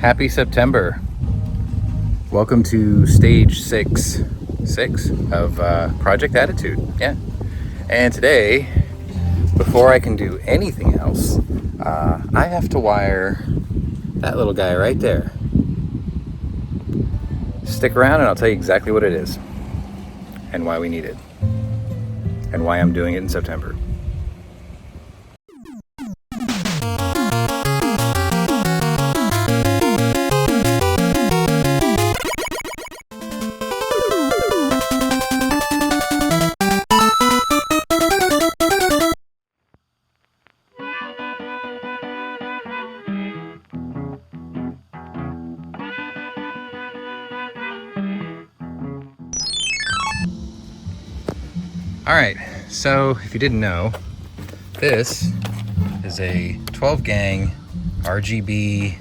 Happy September. Welcome to stage six of Project Attitude. Yeah. And today, before I can do anything else, I have to wire that little guy right there. Stick around and I'll tell you exactly what it is and why we need it and why I'm doing it in September. Alright, so if you didn't know, this is a 12 gang RGB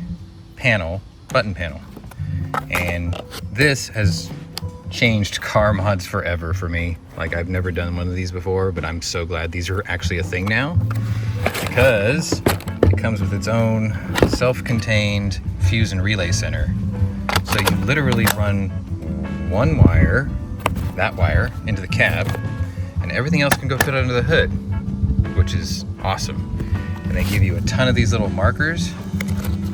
panel, button panel. And this has changed car mods forever for me. Like, I've never done one of these before, but I'm so glad these are actually a thing now, because it comes with its own self-contained fuse and relay center. So you literally run one wire, that wire, into the cab, and everything else can go fit under the hood, which is awesome. And they give you a ton of these little markers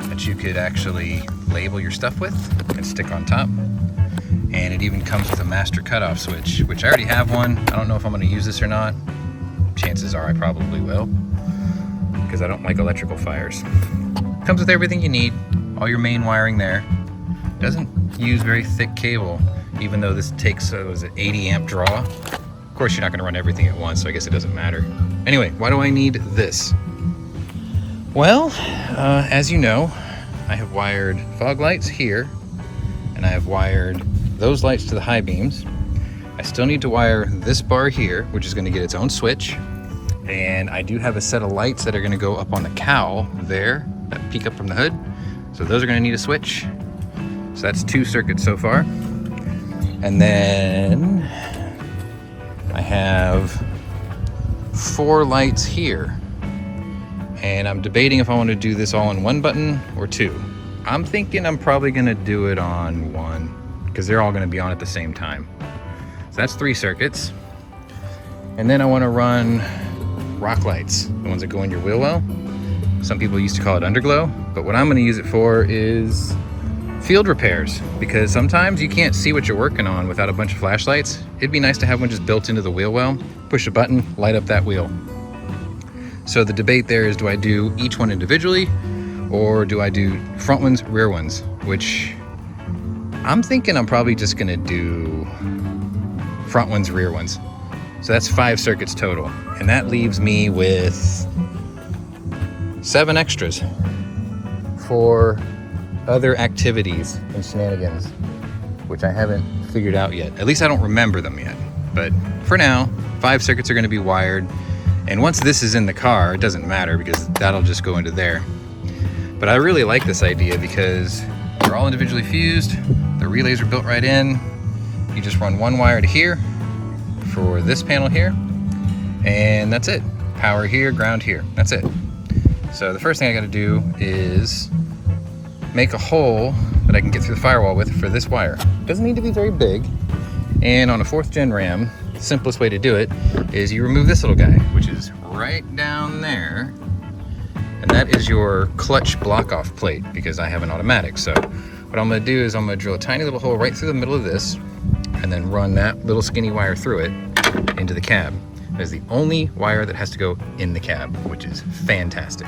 that you could actually label your stuff with and stick on top. And it even comes with a master cutoff switch, which I already have one. I don't know if I'm gonna use this or not. Chances are I probably will, because I don't like electrical fires. Comes with everything you need, all your main wiring there. Doesn't use very thick cable, even though this takes, was it 80 amp draw? Of course, you're not gonna run everything at once, so I guess it doesn't matter. Anyway, why do I need this? Well, as you know, I have wired fog lights here, and I have wired those lights to the high beams. I still need to wire this bar here, which is gonna get its own switch. And I do have a set of lights that are gonna go up on the cowl there, that peek up from the hood. So those are gonna need a switch. So that's 2 circuits so far. And then I have 4 lights here, and I'm debating if I want to do this all on 1 button or 2. I'm thinking I'm probably going to do it on 1, because they're all going to be on at the same time. So that's 3 circuits. And then I want to run rock lights, the ones that go in your wheel well. Some people used to call it underglow, but what I'm going to use it for is field repairs, because sometimes you can't see what you're working on without a bunch of flashlights. It'd be nice to have one just built into the wheel well. Push a button, light up that wheel. So the debate there is, do I do each one individually, or do I do front ones, rear ones? Which I'm thinking I'm probably just gonna do front ones, rear ones. So that's 5 circuits total. And that leaves me with 7 extras for other activities and shenanigans, which I haven't figured out yet. At least I don't remember them yet. But for now, 5 circuits are going to be wired. And once this is in the car, it doesn't matter, because that'll just go into there. But I really like this idea because they're all individually fused. The relays are built right in. You just run 1 wire to here for this panel here, and that's it. Power here, ground here, that's it. So the first thing I got to do is make a hole that I can get through the firewall with for this wire. Doesn't need to be very big. And on a 4th gen RAM, the simplest way to do it is you remove this little guy, which is right down there. And that is your clutch block off plate, because I have an automatic. So what I'm gonna do is I'm gonna drill a tiny little hole right through the middle of this, and then run that little skinny wire through it into the cab. That is the only wire that has to go in the cab, which is fantastic.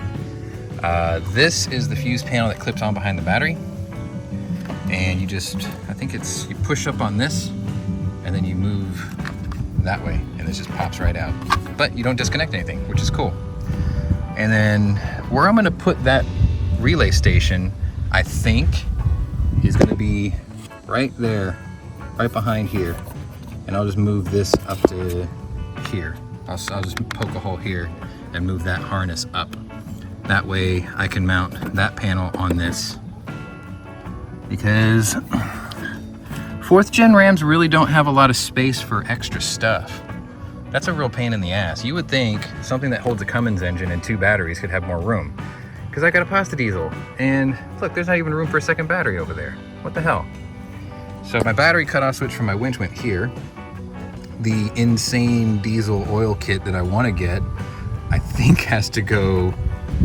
This is the fuse panel that clips on behind the battery. And you just, I think it's, you push up on this and then you move that way and this just pops right out. But you don't disconnect anything, which is cool. And then where I'm gonna put that relay station, I think, is gonna be right there, right behind here. And I'll just move this up to here. I'll just poke a hole here and move that harness up. That way I can mount that panel on this, because 4th gen RAMs really don't have a lot of space for extra stuff. That's a real pain in the ass. You would think something that holds a Cummins engine and 2 batteries could have more room. because I got a pasta diesel. And look, there's not even room for a second battery over there. What the hell? So my battery cutoff switch for my winch went here. The insane diesel oil kit that I want to get, I think has to go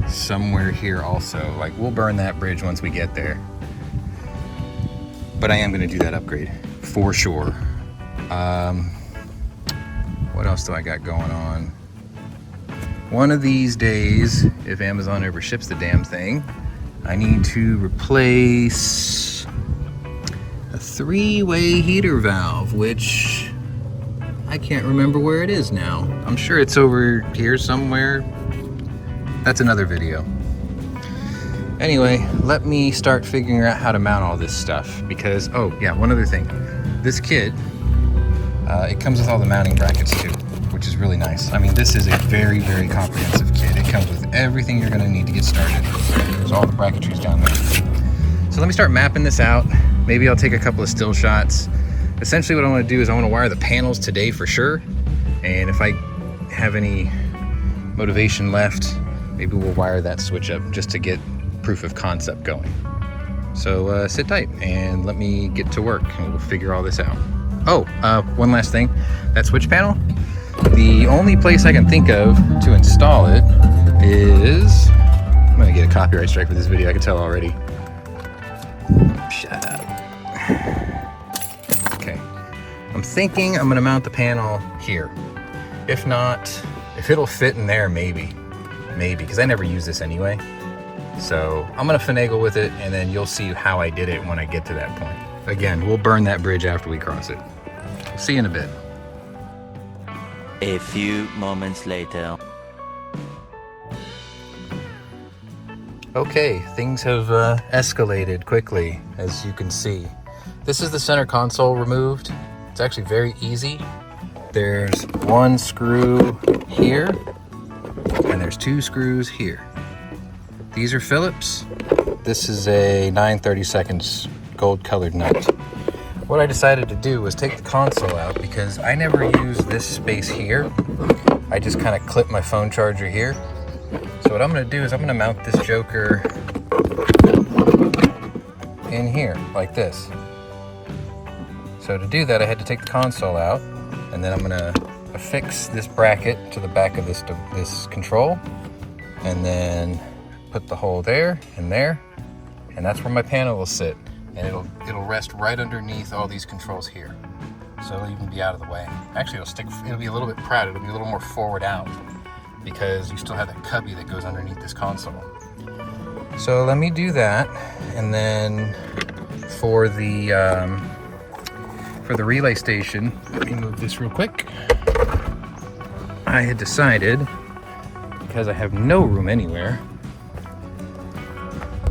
somewhere here also. Like, we'll burn that bridge once we get there. But I am going to do that upgrade for sure. What else do I got going on? One of these days, if Amazon ever ships the damn thing, I need to replace a 3-way heater valve, which I can't remember where it is now. I'm sure it's over here somewhere. That's another video. Anyway, let me start figuring out how to mount all this stuff because, oh yeah, one other thing. This kit, it comes with all the mounting brackets too, which is really nice. I mean, this is a very, very comprehensive kit. It comes with everything you're gonna need to get started. There's all the bracketry's down there. So let me start mapping this out. Maybe I'll take a couple of still shots. Essentially what I wanna do is I wanna wire the panels today for sure. And if I have any motivation left, maybe we'll wire that switch up just to get proof of concept going. So sit tight and let me get to work and we'll figure all this out. Oh, one last thing. That switch panel, the only place I can think of to install it is, I'm gonna get a copyright strike for this video, I can tell already. Shut up. Okay, I'm thinking I'm gonna mount the panel here. If not, if it'll fit in there, maybe, because I never use this anyway. So I'm gonna finagle with it and then you'll see how I did it when I get to that point. Again, we'll burn that bridge after we cross it. See you in a bit. A few moments later. Okay, things have escalated quickly, as you can see. This is the center console removed. It's actually very easy. There's one screw here, and there's 2 screws here. These are Phillips. This is a 9/32 gold colored nut. What I decided to do was take the console out because I never use this space here. I just kind of clip my phone charger here. So what I'm gonna do is I'm gonna mount this joker in here, like this. So to do that, I had to take the console out, and then I'm gonna affix this bracket to the back of this control, and then put the hole there and there, and that's where my panel will sit. And it'll rest right underneath all these controls here. So it'll even be out of the way. Actually, it'll be a little bit proud, it'll be a little more forward out because you still have that cubby that goes underneath this console. So let me do that, and then for the relay station, let me move this real quick. I had decided, because I have no room anywhere,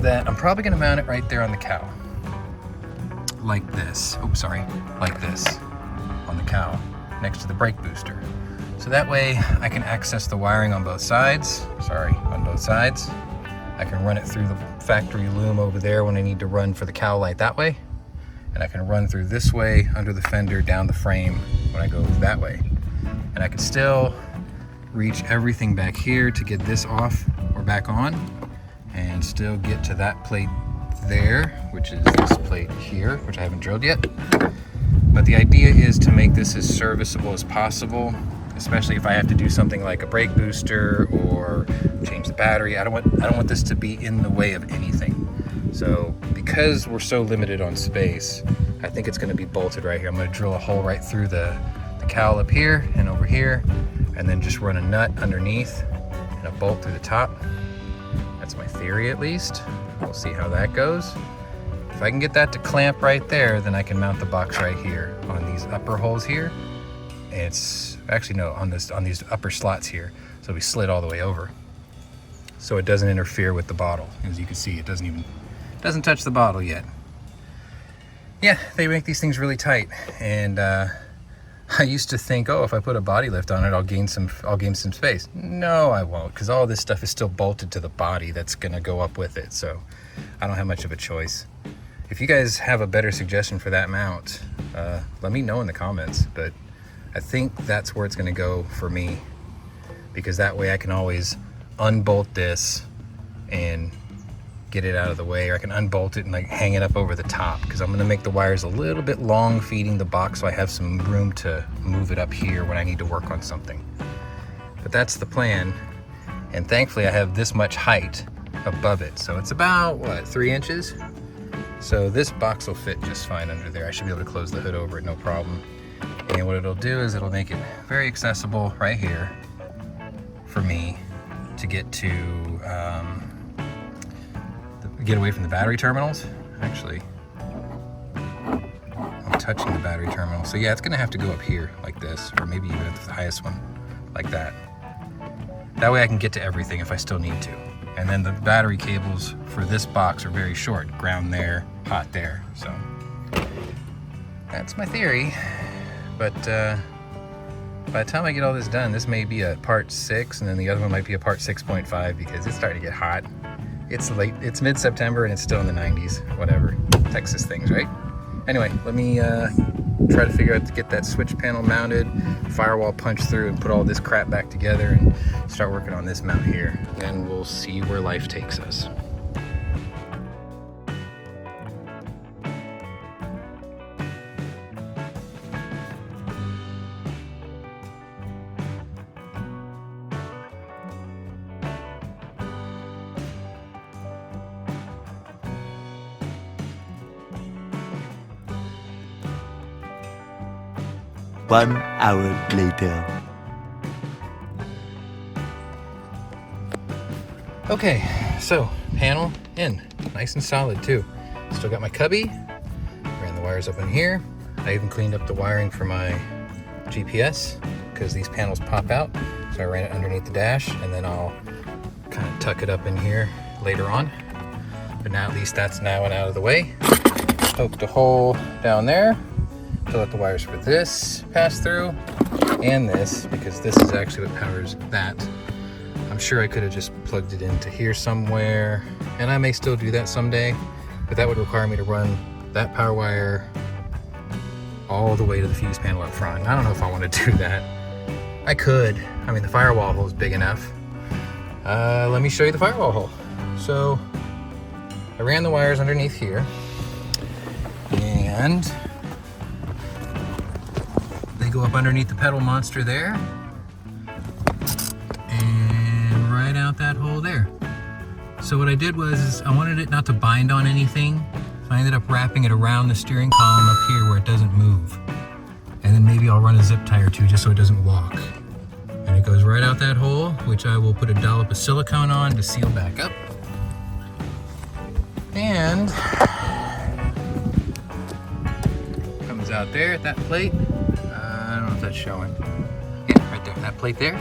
that I'm probably gonna mount it right there on the cowl. Like this, oops, sorry, like this on the cowl next to the brake booster. So that way I can access the wiring on both sides, on both sides. I can run it through the factory loom over there when I need to run for the cowl light that way. And I can run through this way under the fender down the frame when I go that way. And I can still reach everything back here to get this off or back on and still get to that plate there, which is this plate here, which I haven't drilled yet. But the idea is to make this as serviceable as possible, especially if I have to do something like a brake booster or change the battery. I don't want this to be in the way of anything. So because we're so limited on space, I think it's going to be bolted right here. I'm going to drill a hole right through the cowl up here and over here, and then just run a nut underneath and a bolt through the top. That's my theory, at least. We'll see how that goes. If I can get that to clamp right there, then I can mount the box right here on these upper holes here. It's actually no, on these upper slots here, so it'll be slid all the way over, so it doesn't interfere with the bottle. As you can see, it doesn't touch the bottle yet. Yeah, they make these things really tight, and I used to think, oh, if I put a body lift on it, I'll gain some space. No, I won't, because all this stuff is still bolted to the body that's gonna go up with it, so I don't have much of a choice. If you guys have a better suggestion for that mount, let me know in the comments, but I think that's where it's gonna go for me, because that way I can always unbolt this, and get it out of the way, or I can unbolt it and like hang it up over the top, because I'm gonna make the wires a little bit long feeding the box so I have some room to move it up here when I need to work on something. But that's the plan, and thankfully I have this much height above it, so it's about, what, 3 inches? So this box will fit just fine under there. I should be able to close the hood over it, no problem. And what it'll do is it'll make it very accessible right here for me to get to get away from the battery terminals. Actually, I'm touching the battery terminal. So yeah, it's gonna have to go up here like this, or maybe even at the highest one, like that. That way I can get to everything if I still need to. And then the battery cables for this box are very short. Ground there, hot there. So that's my theory. But by the time I get all this done, this may be a part 6, and then the other one might be a part 6.5, because it's starting to get hot. It's late, it's mid-September and it's still in the 90s, whatever. Texas things, right? Anyway, let me try to figure out to get that switch panel mounted, firewall punched through, and put all this crap back together and start working on this mount here. Then we'll see where life takes us. One hour later. Okay, so panel in, nice and solid too. Still got my cubby, ran the wires up in here. I even cleaned up the wiring for my GPS, because these panels pop out. So I ran it underneath the dash, and then I'll kind of tuck it up in here later on. But now at least that's now and out of the way. Poked a hole down there to let the wires for this pass through, and this, because this is actually what powers that. I'm sure I could have just plugged it into here somewhere, and I may still do that someday, but that would require me to run that power wire all the way to the fuse panel up front. I don't know if I want to do that. I could. I mean, the firewall hole is big enough. Let me show you the firewall hole. So I ran the wires underneath here, and they go up underneath the pedal monster there, and right out that hole there. So what I did was I wanted it not to bind on anything, so I ended up wrapping it around the steering column up here where it doesn't move. And then maybe I'll run a zip tie or two just so it doesn't walk. And it goes right out that hole, which I will put a dollop of silicone on to seal back up. And comes out there at that plate. I don't know if that's showing. Yeah, right there, that plate there.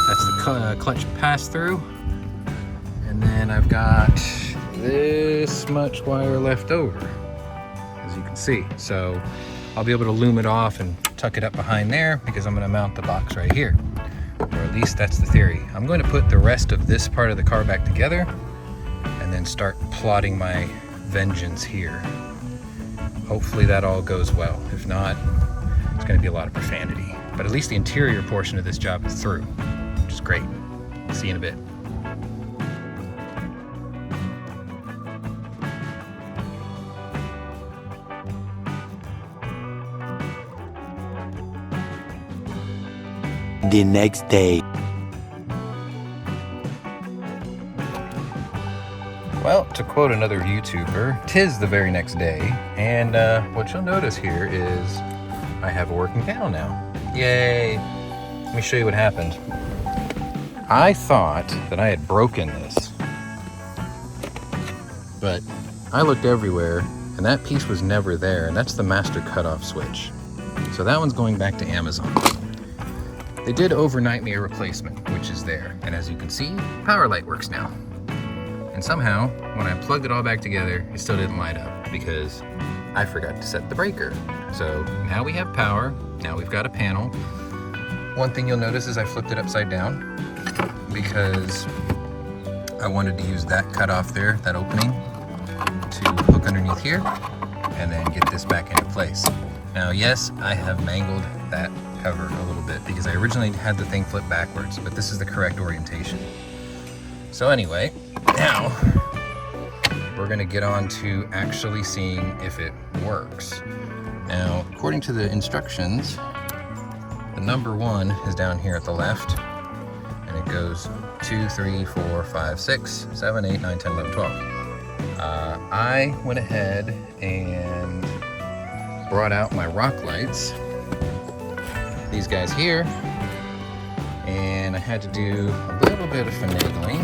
That's the clutch pass-through. And then I've got this much wire left over, as you can see. So I'll be able to loom it off and tuck it up behind there, because I'm going to mount the box right here. Or at least that's the theory. I'm going to put the rest of this part of the car back together and then start plotting my vengeance here. Hopefully that all goes well. If not, it's going to be a lot of profanity. But at least the interior portion of this job is through, which is great. See you in a bit. The next day. Well, to quote another YouTuber, 'tis the very next day, and what you'll notice here is I have a working panel now. Yay! Let me show you what happened. I thought that I had broken this, but I looked everywhere, and that piece was never there, and that's the master cutoff switch. So that one's going back to Amazon. They did overnight me a replacement, which is there, and as you can see, power light works now. And somehow, when I plugged it all back together, it still didn't light up because I forgot to set the breaker. So now we have power, now we've got a panel. One thing you'll notice is I flipped it upside down because I wanted to use that cutoff there, that opening, to hook underneath here and then get this back into place. Now, yes, I have mangled that cover a little bit because I originally had the thing flip backwards, but this is the correct orientation. So anyway, Now, we're gonna get on to actually seeing if it works. Now, according to the instructions, the number 1 is down here at the left, and it goes 2, 3, 4, 5, 6, 7, 8, 9, 10, 11, 12. I went ahead and brought out my rock lights, these guys here, and I had to do a little bit of finagling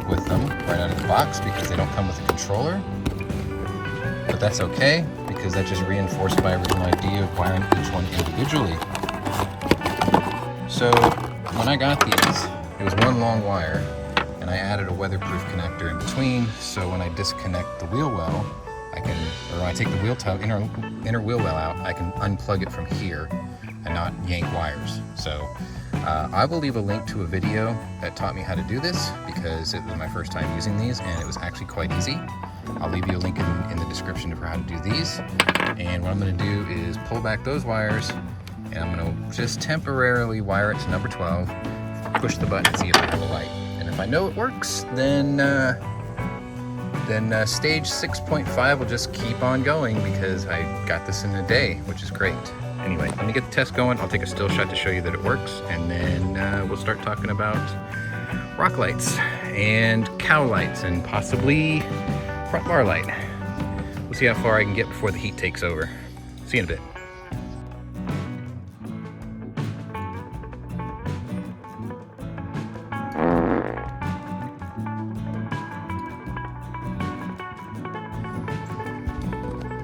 with them right out of the box because they don't come with a controller. But that's okay, because that just reinforced my original idea of wiring each one individually. So when I got these, it was one long wire, and I added a weatherproof connector in between, so when I disconnect the wheel well, when I take the wheel tub, inner wheel well out, I can unplug it from here and not yank wires. So I will leave a link to a video that taught me how to do this, because it was my first time using these and it was actually quite easy. I'll leave you a link in the description for how to do these. And what I'm going to do is pull back those wires, and I'm going to just temporarily wire it to number 12, push the button and see if I have a light. And if I know it works, then stage 6.5 will just keep on going, because I got this in a day, which is great. Anyway, let me get the test going. I'll take a still shot to show you that it works, and then we'll start talking about rock lights and cow lights and possibly front bar light. We'll see how far I can get before the heat takes over. See you in a bit.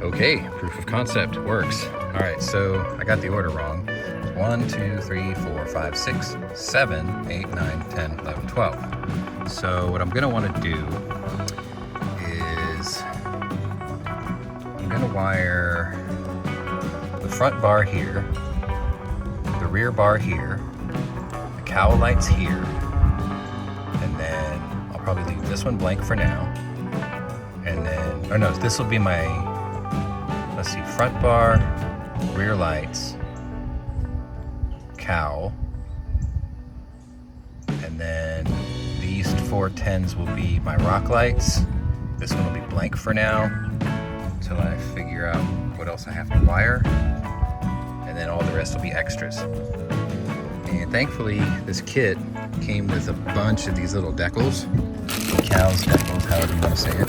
Okay, proof of concept works. All right, so I got the order wrong. 1, 2, 3, 4, 5, 6, 7, 8, 9, 10, 11, 12. So what I'm gonna wanna do is I'm gonna wire the front bar here, the rear bar here, the cowl lights here, and then I'll probably leave this one blank for now. And then, or no, this will be my, let's see, front bar, rear lights, cowl, and then these 4 10s will be my rock lights. This one will be blank for now until I figure out what else I have to wire, and then all the rest will be extras. And thankfully this kit came with a bunch of these little decals, decals, however you want to say it.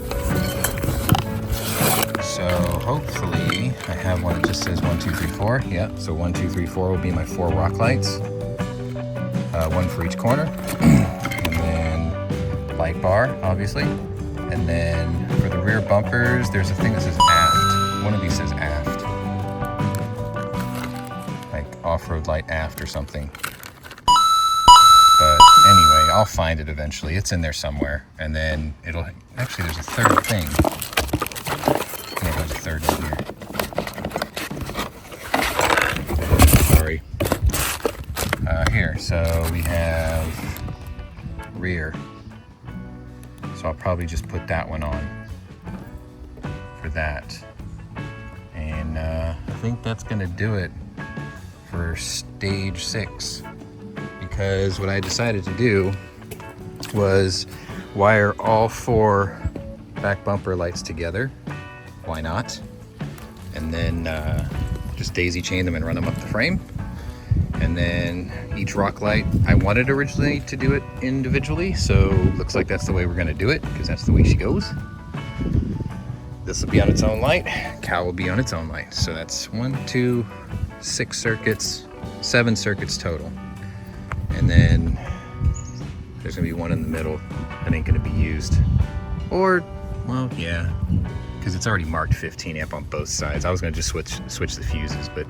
So hopefully I have one that just says 1, 2, 3, 4. Yeah, so 1, 2, 3, 4 will be my 4 rock lights. 1 for each corner. And then light bar, obviously. And then for the rear bumpers, there's a thing that says aft. One of these says aft. Like off-road light aft or something. But anyway, I'll find it eventually. It's in there somewhere. And then it'll, actually there's a third thing. Yeah, there's a third one here. Sorry. Here, so we have rear. So I'll probably just put that one on for that. And I think that's gonna do it for stage 6. Because what I decided to do was wire all 4 back bumper lights together. Why not? And then just daisy chain them and run them up the frame. And then each rock light, I wanted originally to do it individually, so looks like that's the way we're gonna do it, because that's the way she goes. This will be on its own light, cow will be on its own light. So that's 1, 2, 6 circuits, 7 circuits total. And then there's gonna be one in the middle that ain't gonna be used. Or, well, yeah, because it's already marked 15 amp on both sides. I was gonna just switch the fuses, but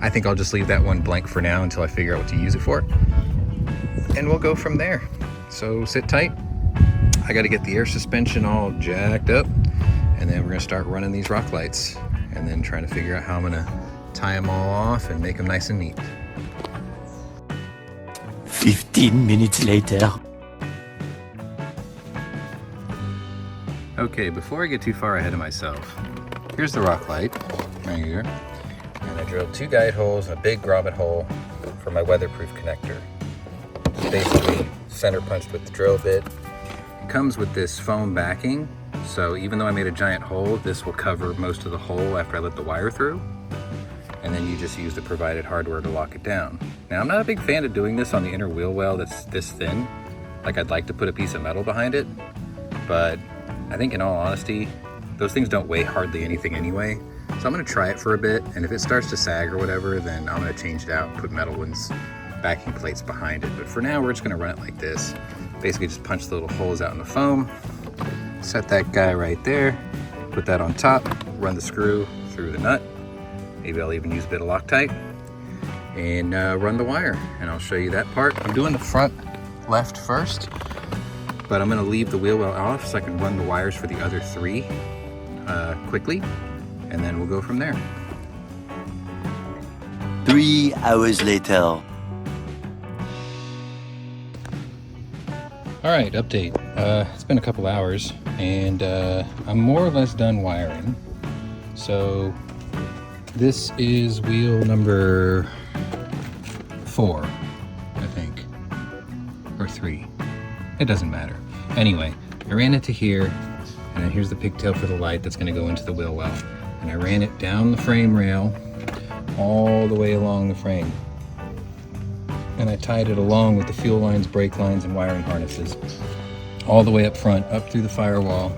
I think I'll just leave that one blank for now until I figure out what to use it for. And we'll go from there. So sit tight. I gotta get the air suspension all jacked up, and then we're gonna start running these rock lights and then trying to figure out how I'm gonna tie them all off and make them nice and neat. 15 minutes later. Okay, before I get too far ahead of myself, here's the rock light right here. And I drilled 2 guide holes and a big grommet hole for my weatherproof connector. Basically center punched with the drill bit comes with this foam backing, so even though I made a giant hole, this will cover most of the hole after I let the wire through. And then you just use the provided hardware to lock it down. Now, I'm not a big fan of doing this on the inner wheel well that's this thin. Like, I'd like to put a piece of metal behind it, but I think in all honesty, those things don't weigh hardly anything anyway. So I'm gonna try it for a bit, and if it starts to sag or whatever, then I'm gonna change it out and put metal ones, backing plates behind it. But for now, we're just gonna run it like this. Basically just punch the little holes out in the foam, set that guy right there, put that on top, run the screw through the nut. Maybe I'll even use a bit of Loctite and run the wire, and I'll show you that part. I'm doing the front left first, but I'm gonna leave the wheel well off so I can run the wires for the other 3 quickly, and then we'll go from there. 3 hours later. All right, update. It's been a couple hours, and I'm more or less done wiring. So this is wheel number 4, I think, or 3. It doesn't matter. Anyway, I ran it to here, and then here's the pigtail for the light that's gonna go into the wheel well. And I ran it down the frame rail, all the way along the frame. And I tied it along with the fuel lines, brake lines, and wiring harnesses. All the way up front, up through the firewall,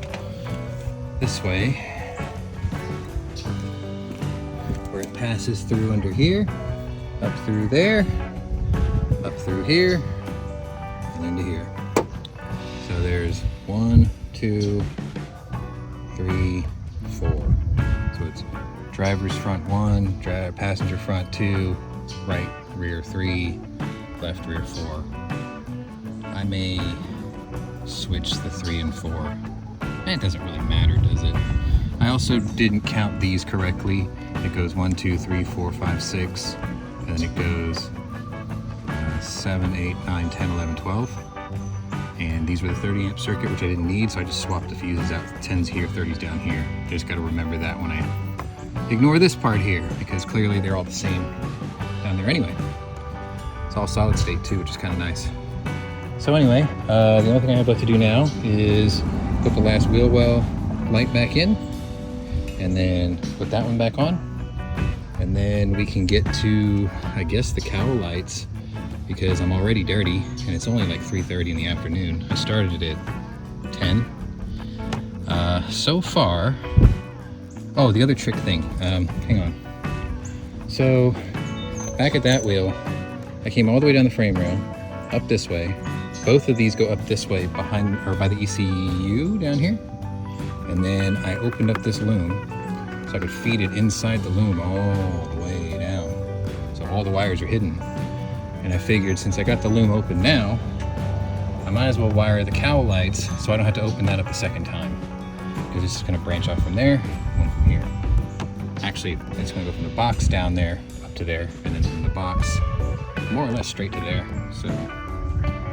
this way, where it passes through under here, up through there, up through here, and into here. So there's 1, 2, 3, 4. So it's driver's front 1, passenger front 2, right rear 3, left rear 4. I may switch the 3 and 4. It doesn't really matter, does it? I also didn't count these correctly. It goes 1, 2, 3, 4, 5, 6, and then it goes 7, 8, 9, 10, 11, 12. And these were the 30 amp circuit, which I didn't need, so I just swapped the fuses out. 10's here, 30's down here. Just gotta remember that when I ignore this part here, because clearly they're all the same down there anyway. It's all solid state too, which is kind of nice. So anyway, the only thing I have left to do now is put the last wheel well light back in, and then put that one back on. And then we can get to, I guess, the cowl lights, because I'm already dirty and it's only like 3:30 in the afternoon. I started it at 10. So far, oh, the other trick thing, hang on. So back at that wheel, I came all the way down the frame rail, up this way. Both of these go up this way behind, or by the ECU down here. And then I opened up this loom so I could feed it inside the loom all the way down. So all the wires are hidden. And I figured since I got the loom open now, I might as well wire the cowl lights so I don't have to open that up a second time. Because it's just gonna branch off from there, one from here. Actually, it's gonna go from the box down there, up to there, and then from the box, more or less straight to there. So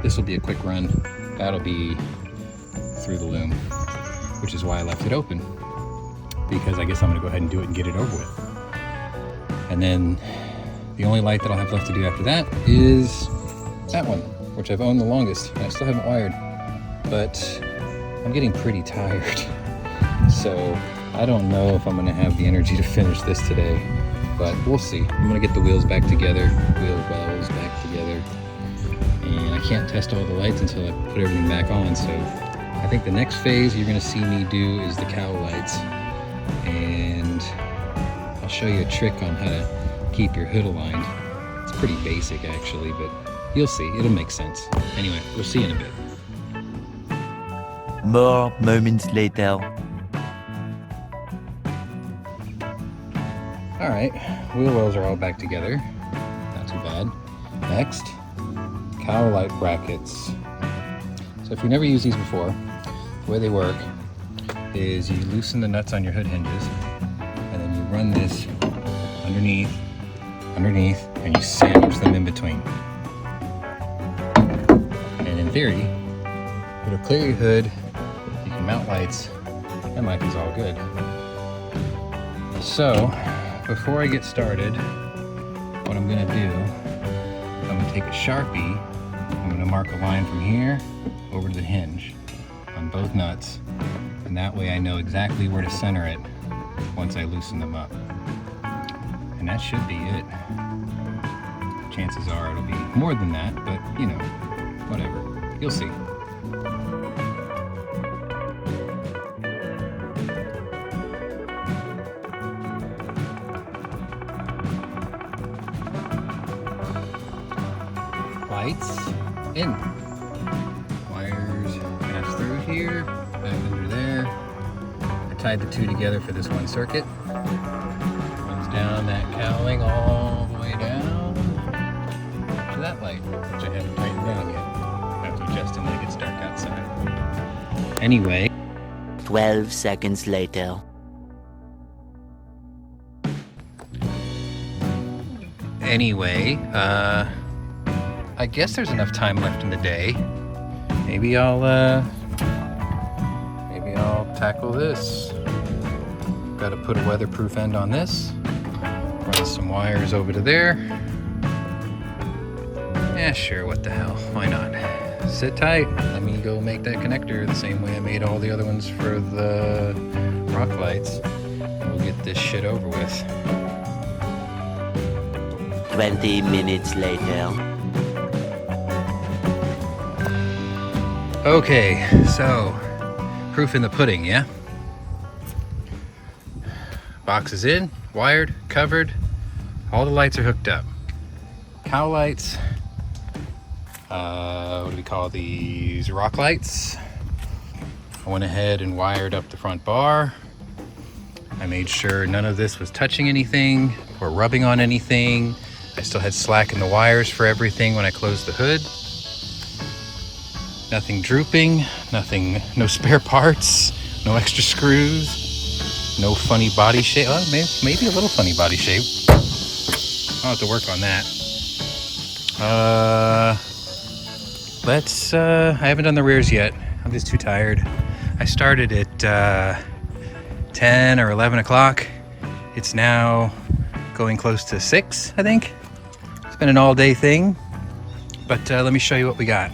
this will be a quick run. That'll be through the loom, which is why I left it open. Because I guess I'm gonna go ahead and do it and get it over with. And then the only light that I'll have left to do after that is that one, which I've owned the longest, and I still haven't wired. But I'm getting pretty tired. So I don't know if I'm gonna have the energy to finish this today, but we'll see. I'm gonna get the wheels back together, wheel wells back together. And I can't test all the lights until I put everything back on. So I think the next phase you're gonna see me do is the cowl lights. And I'll show you a trick on how to keep your hood aligned. It's pretty basic actually, but you'll see, it'll make sense. Anyway, we'll see in a bit. More moments later. All right, wheel wells are all back together. Not too bad. Next, cowl light brackets. So if you've never used these before, the way they work is you loosen the nuts on your hood hinges, and then you run this underneath, and you sandwich them in between. And in theory, it'll clear your hood, you can mount lights, and life is all good. So, before I get started, what I'm gonna do, I'm gonna take a Sharpie, I'm gonna mark a line from here over to the hinge. on both nuts, and that way I know exactly where to center it once I loosen them up. And that should be it. Chances are it'll be more than that, but you know, whatever. You'll see. Lights in. Wires pass through here, back under there. I tied the two together for this one circuit. Runs down that cowling all the way down to that light, which I haven't tightened down yet. I have to adjust it when it gets dark outside. Anyway. 12 seconds later. I guess there's enough time left in the day. Maybe I'll tackle this. Got to put a weatherproof end on this. Run some wires over to there. Yeah, sure, what the hell, why not? Sit tight, let me go make that connector the same way I made all the other ones for the rock lights. We'll get this shit over with. 20 minutes later. Okay, so proof in the pudding, yeah? Box is in, wired, covered, all the lights are hooked up. Cowl lights, what do we call these? Rock lights. I went ahead and wired up the front bar. I made sure none of this was touching anything or rubbing on anything. I still had slack in the wires for everything when I closed the hood. Nothing drooping, nothing, no spare parts, no extra screws, no funny body shape. Oh, maybe a little funny body shape. I'll have to work on that. I haven't done the rears yet. I'm just too tired. I started at 10 or 11 o'clock. It's now going close to 6, I think. It's been an all-day thing, but let me show you what we got.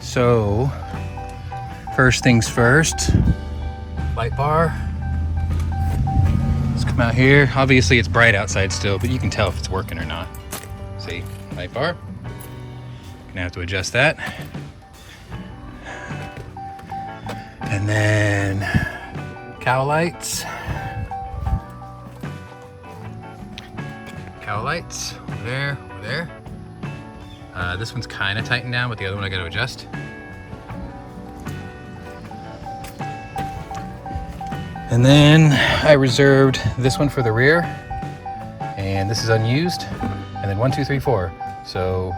So, first things first, light bar. Let's come out here. Obviously it's bright outside still, but you can tell if it's working or not. See, light bar. Gonna have to adjust that. And then cowl lights. Cowl lights, over there, over there. This one's kind of tightened down, but the other one I got to adjust. And then I reserved this one for the rear, and this is unused. And then 1, 2, 3, 4. So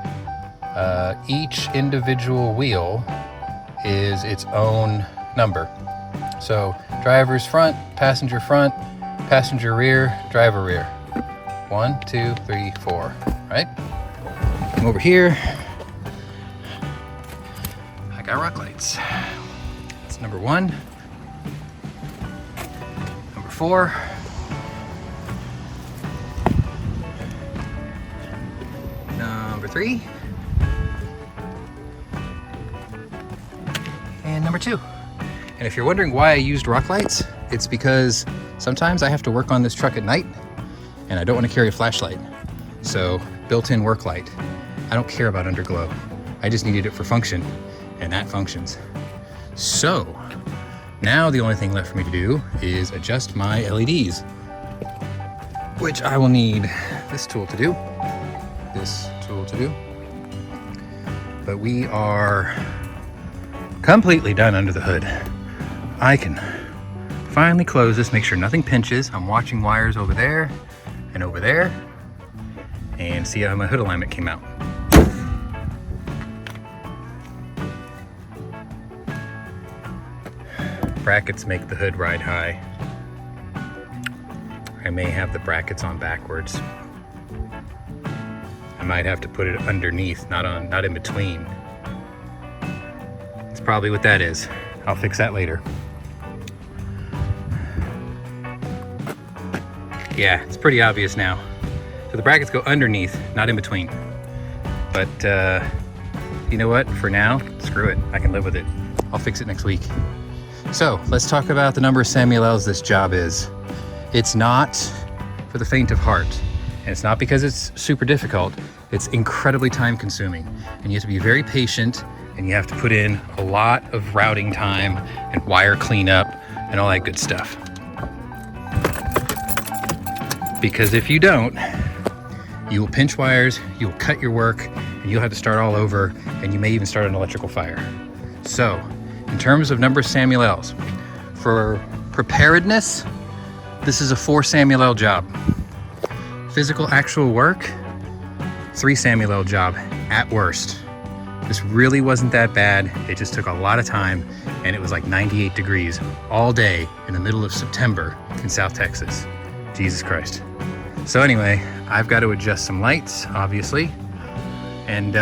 each individual wheel is its own number. So driver's front, passenger rear, driver rear. 1, 2, 3, 4, right? Come over here. I got rock lights. It's number 1. Number 4. Number 3. And number 2. And if you're wondering why I used rock lights, it's because sometimes I have to work on this truck at night and I don't want to carry a flashlight. So, built-in work light. I don't care about underglow. I just needed it for function, and that functions. So, now the only thing left for me to do is adjust my LEDs, which I will need this tool to do, But we are completely done under the hood. I can finally close this, make sure nothing pinches. I'm watching wires over there and over there, and see how my hood alignment came out. Brackets make the hood ride high. I may have the brackets on backwards. I might have to put it underneath, not in between. It's probably what that is. I'll fix that later. Yeah, it's pretty obvious now. So the brackets go underneath, not in between. But you know what? For now, screw it. I can live with it. I'll fix it next week. So let's talk about the number of Samuel L's this job is. It's not for the faint of heart, and it's not because it's super difficult. It's incredibly time consuming, and you have to be very patient, and you have to put in a lot of routing time and wire cleanup and all that good stuff. Because if you don't, you will pinch wires, you will cut your work, and you'll have to start all over, and you may even start an electrical fire. So, in terms of number of Samuel L's, for preparedness, this is a 4 Samuel L job. Physical actual work, 3 Samuel L job at worst. This really wasn't that bad. It just took a lot of time, and it was like 98 degrees all day in the middle of September in South Texas. Jesus Christ. So anyway, I've got to adjust some lights, obviously. And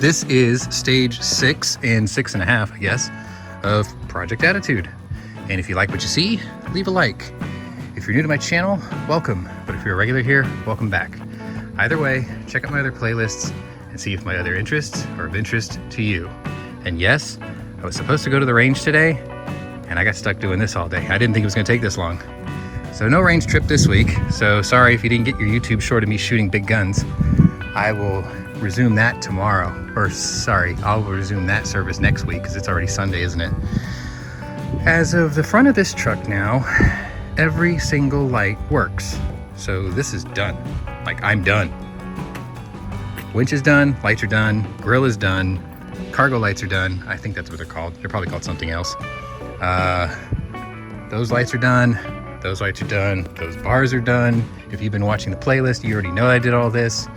this is stage 6 and 6.5, I guess, of Project Attitude. And if you like what you see, leave a like. If you're new to my channel, welcome. But if you're a regular here, welcome back. Either way, check out my other playlists and see if my other interests are of interest to you. And yes, I was supposed to go to the range today, and I got stuck doing this all day. I didn't think it was gonna take this long. So no range trip this week. So sorry if you didn't get your YouTube short of me shooting big guns. I will resume that tomorrow. Or sorry, I'll resume that service next week because it's already Sunday, isn't it? As of the front of this truck now, every single light works. So this is done. Like, I'm done. Winch is done, lights are done, grill is done, cargo lights are done. I think that's what they're called. They're probably called something else. Those lights are done. Those lights are done. Those bars are done. If you've been watching the playlist, you already know I did all this.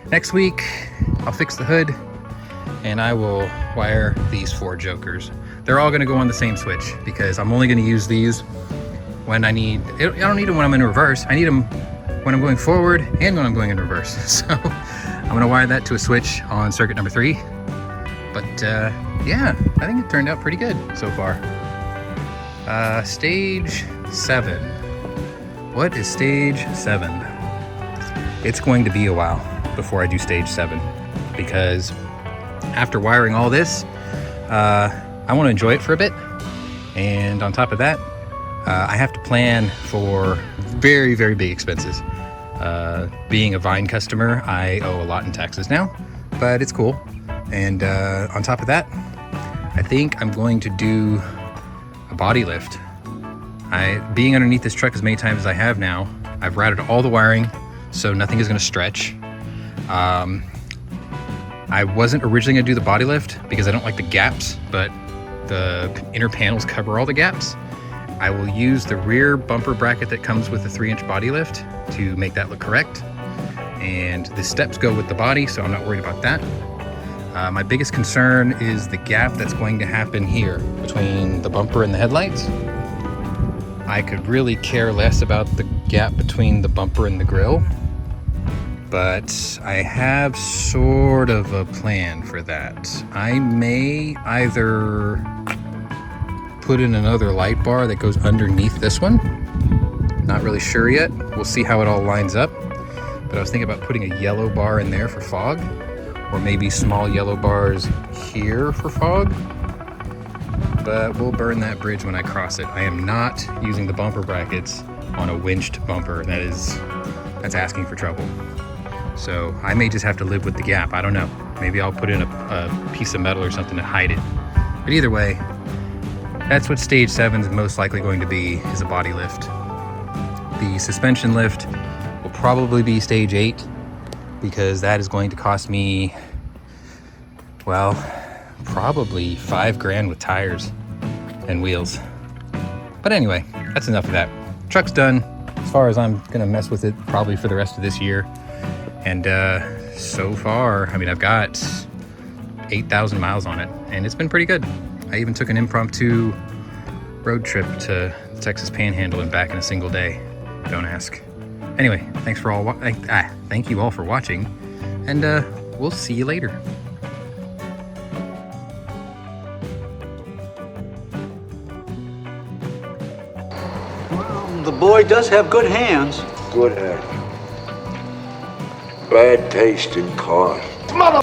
Next week, I'll fix the hood and I will wire these 4 jokers. They're all gonna go on the same switch because I'm only gonna use these when I need, I don't need them when I'm in reverse. I need them when I'm going forward and when I'm going in reverse. So I'm gonna wire that to a switch on circuit number 3. But yeah, I think it turned out pretty good so far. Stage 7. What is stage 7? It's going to be a while before I do stage 7 because after wiring all this, I want to enjoy it for a bit. And on top of that, I have to plan for very, very big expenses. Being a Vine customer, I owe a lot in taxes now, but it's cool. And on top of that, I think I'm going to do a body lift. Being underneath this truck as many times as I have now, I've routed all the wiring, so nothing is gonna stretch. I wasn't originally gonna do the body lift because I don't like the gaps, but the inner panels cover all the gaps. I will use the rear bumper bracket that comes with the 3-inch body lift to make that look correct. And the steps go with the body, so I'm not worried about that. My biggest concern is the gap that's going to happen here between the bumper and the headlights. I could really care less about the gap between the bumper and the grille, but I have sort of a plan for that. I may either put in another light bar that goes underneath this one. Not really sure yet. We'll see how it all lines up. But I was thinking about putting a yellow bar in there for fog, or maybe small yellow bars here for fog. But we'll burn that bridge when I cross it. I am not using the bumper brackets on a winched bumper. That's asking for trouble. So I may just have to live with the gap. I don't know. Maybe I'll put in a piece of metal or something to hide it. But either way, that's what stage 7 is most likely going to be, is a body lift. The suspension lift will probably be stage 8 because that is going to cost me, well, probably $5,000 with tires and wheels. But anyway, that's enough of that. Truck's done. As far as I'm gonna mess with it probably for the rest of this year. And so far, I mean, I've got 8,000 miles on it and it's been pretty good. I even took an impromptu road trip to the Texas Panhandle and back in a single day. Don't ask. Anyway, thank you all for watching, and we'll see you later. Well, the boy does have good hands. Good hand. Bad taste in cars. Mother...